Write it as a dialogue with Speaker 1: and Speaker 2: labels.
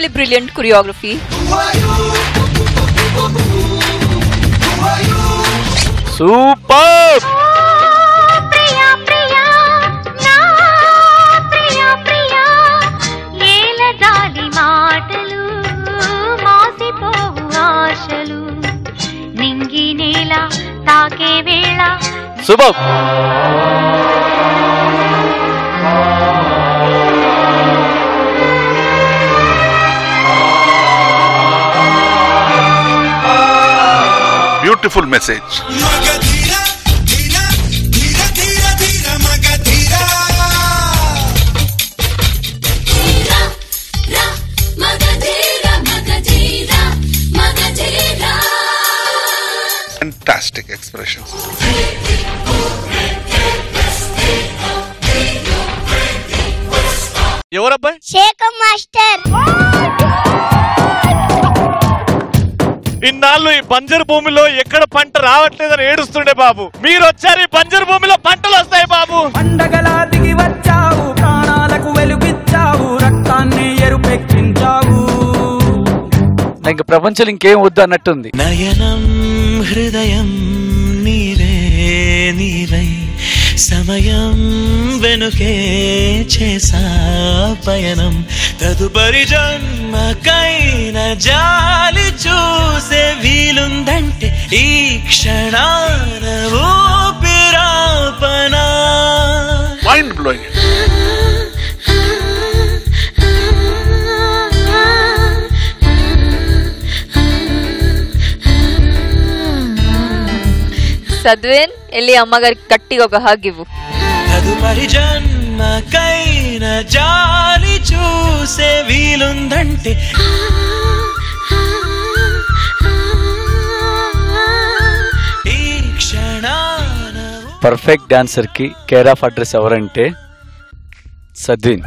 Speaker 1: extremely brilliant choreography.
Speaker 2: Super! Super!
Speaker 3: Beautiful message. Fantastic expressions.
Speaker 2: ఎవరబ్బాయి?
Speaker 4: Shekhar master.
Speaker 2: ఇన్నాళ్ళు ఈ బంజరు భూమిలో ఎక్కడ పంట రావట్లేదని ఏడుస్తుండే బాబు. మీరు వచ్చారు, ఈ బంజరు భూమిలో పంటలు వస్తాయి బాబు.
Speaker 5: పండగలా దిగి వచ్చావు, ప్రాణాలకు వెలుగిచ్చావు, రక్తాన్ని ఎరుపెక్కించావు.
Speaker 6: నాకు ప్రపంచంలో ఇంకేం వద్దు అన్నట్టుంది.
Speaker 7: నయనం హృదయం నీవే నీవై సమయం వెనుకే చేసా పయనం తదుపరి జన్మకైన జాలి చూసే వీలుందంటే ఈ క్షణాన ఊపిరాపనా.
Speaker 3: Mind blowing.
Speaker 1: సద్వేన్ వెళ్ళి అమ్మగారికి గట్టిగా ఒక హగ్ ఇవ్వు.
Speaker 7: తదుపరి జన్మకైన జాలి చూసే వీలుందంటే ఈ క్షణాన.
Speaker 6: పర్ఫెక్ట్ డాన్సర్ కి కేర్ ఆఫ్ అడ్రస్ ఎవరంటే సద్విన్.